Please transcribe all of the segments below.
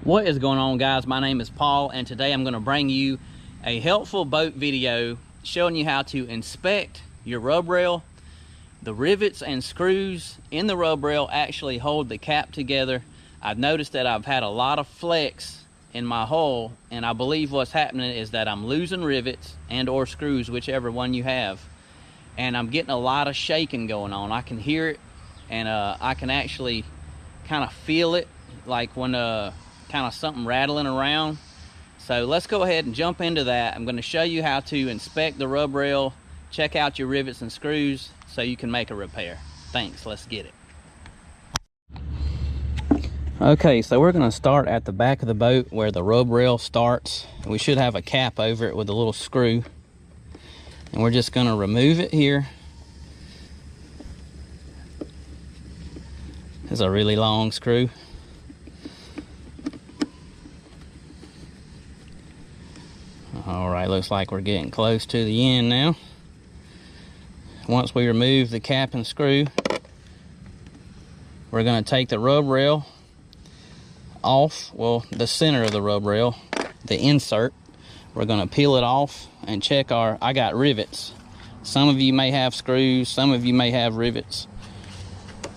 What is going on, guys? My name is Paul, and today I'm going to bring you a helpful boat video showing you how to inspect your rub rail. The rivets and screws in the rub rail actually hold the cap together. I've noticed that I've had a lot of flex in my hull, and I believe what's happening is that I'm losing rivets and or screws, whichever one you have, and I'm getting a lot of shaking going on. I can hear it, and I can actually kind of feel it, like when kind of something rattling around. So let's go ahead and jump into that. I'm going to show you how to inspect the rub rail, check out your rivets and screws so you can make a repair. Thanks, let's get it. Okay, so we're going to start at the back of the boat where the rub rail starts. We should have a cap over it with a little screw, and we're just going to remove it here. It's a really long screw. All right, looks like we're getting close to the end now. Once we remove the cap and screw, we're going to take the rub rail off, well, the center of the rub rail, the insert. We're going to peel it off and check I got rivets. Some of you may have screws, some of you may have rivets,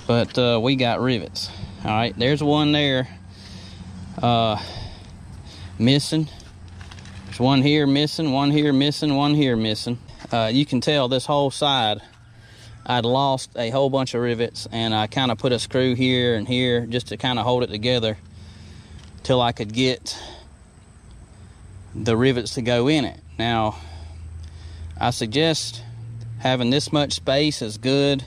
but we got rivets. All right, there's one there missing. There's one here missing, one here missing, one here missing. You can tell this whole side I'd lost a whole bunch of rivets, and I kind of put a screw here and here just to kind of hold it together till I could get the rivets to go in it. Now, I suggest having this much space is good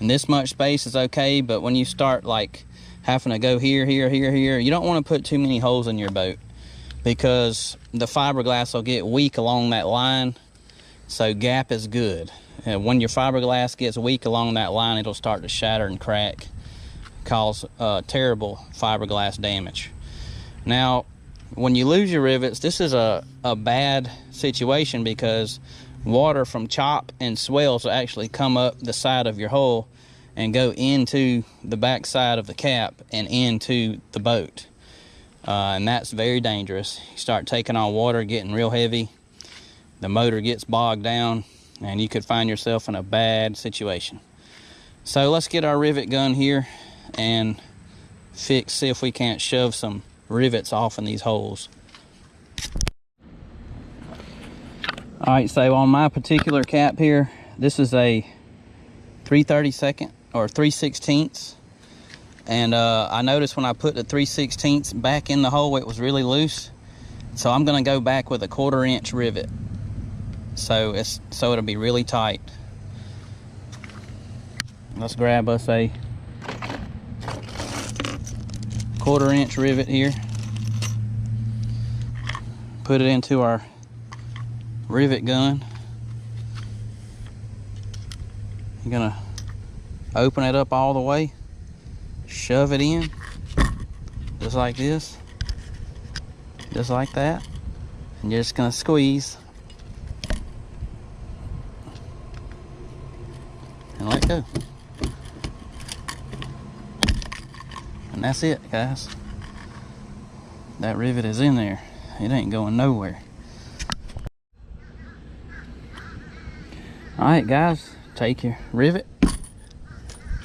and this much space is okay, but when you start like having to go here, here, here, here, you don't want to put too many holes in your boat, because the fiberglass will get weak along that line. So gap is good. And when your fiberglass gets weak along that line, it'll start to shatter and crack, cause terrible fiberglass damage. Now, when you lose your rivets, this is a bad situation, because water from chop and swells will actually come up the side of your hull and go into the back side of the cap and into the boat. And that's very dangerous. You start taking on water, getting real heavy, the motor gets bogged down, and you could find yourself in a bad situation. So let's get our rivet gun here and see if we can't shove some rivets off in these holes. All right, so on my particular cap here, this is a 3/32 or 3/16. And I noticed when I put the 3/16 back in the hole, it was really loose. So I'm gonna go back with a 1/4 inch rivet. So it'll be really tight. Let's grab us a 1/4 inch rivet here. Put it into our rivet gun. You're gonna open it up all the way. Shove it in, just like this, just like that, and you're just gonna squeeze and let go. And that's it, guys. That rivet is in there. It ain't going nowhere. All right, guys, take your rivet,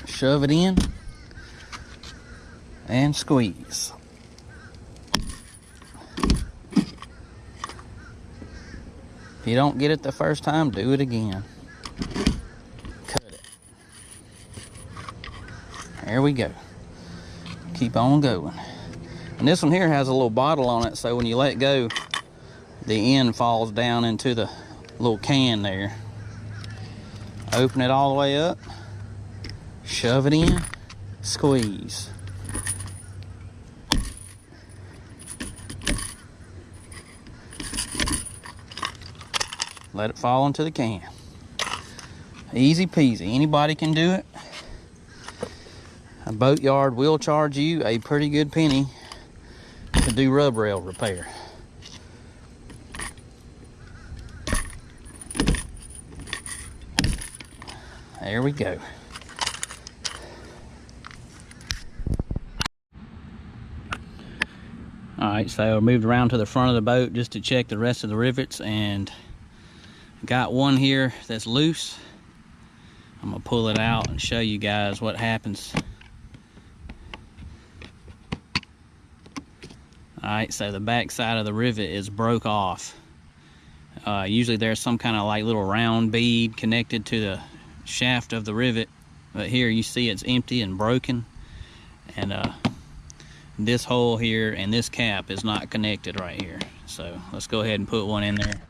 shove it in, and squeeze. If you don't get it the first time, do it again. Cut it. There we go. Keep on going. And this one here has a little bottle on it, so when you let go, the end falls down into the little can there. Open it all the way up, shove it in, squeeze. Let it fall into the can. Easy peasy. Anybody can do it. A boatyard will charge you a pretty good penny to do rub rail repair. There we go. All right, so I moved around to the front of the boat just to check the rest of the rivets, and got one here that's loose. I'm gonna pull it out and show you guys what happens. All right, so the back side of the rivet is broke off. Usually there's some kind of like little round bead connected to the shaft of the rivet, but here you see it's empty and broken, and this hole here and this cap is not connected right here. So let's go ahead and put one in there.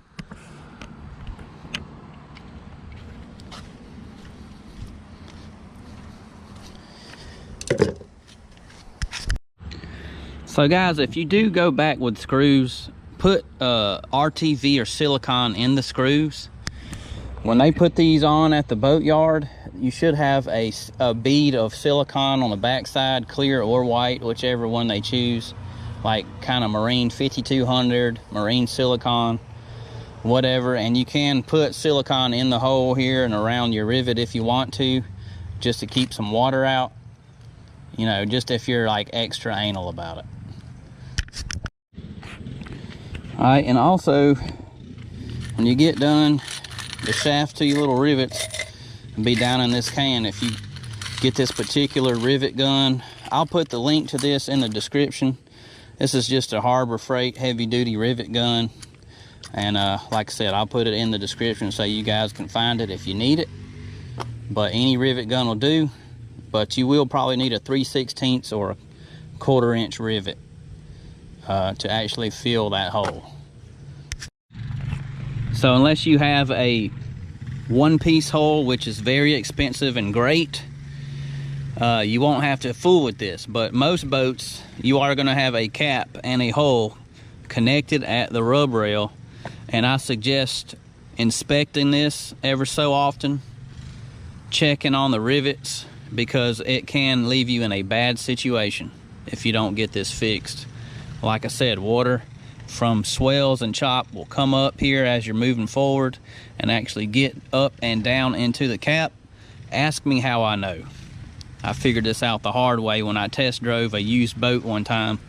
So guys, if you do go back with screws, put RTV or silicone in the screws. When they put these on at the boatyard, you should have a bead of silicone on the backside, clear or white, whichever one they choose, like kind of marine 5200, marine silicone, whatever. And you can put silicone in the hole here and around your rivet if you want to, just to keep some water out, you know, just if you're like extra anal about it. All right, and also when you get done, the shaft to your little rivets will be down in this can. If you get this particular rivet gun, I'll put the link to this in the description. This is just a Harbor Freight heavy duty rivet gun, and like I said, I'll put it in the description so you guys can find it if you need it. But any rivet gun will do, but you will probably need a 3/16 or a 1/4 inch rivet to actually fill that hole. So unless you have a one-piece hole, which is very expensive and great, you won't have to fool with this. But most boats, you are going to have a cap and a hole connected at the rub rail, and I suggest inspecting this ever so often, checking on the rivets, because it can leave you in a bad situation if you don't get this fixed. Like I said, water from swells and chop will come up here as you're moving forward and actually get up and down into the cap. Ask me how I know. I figured this out the hard way when I test drove a used boat one time.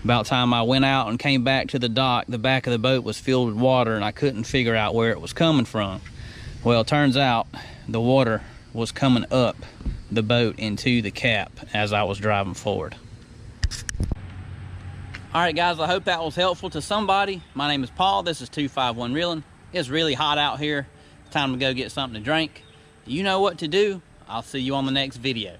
About time I went out and came back to the dock, the back of the boat was filled with water and I couldn't figure out where it was coming from. Well, it turns out the water was coming up the boat into the cap as I was driving forward. All right, guys, I hope that was helpful to somebody. My name is Paul. This is 251 Reeling. It's really hot out here. Time to go get something to drink. You know what to do. I'll see you on the next video.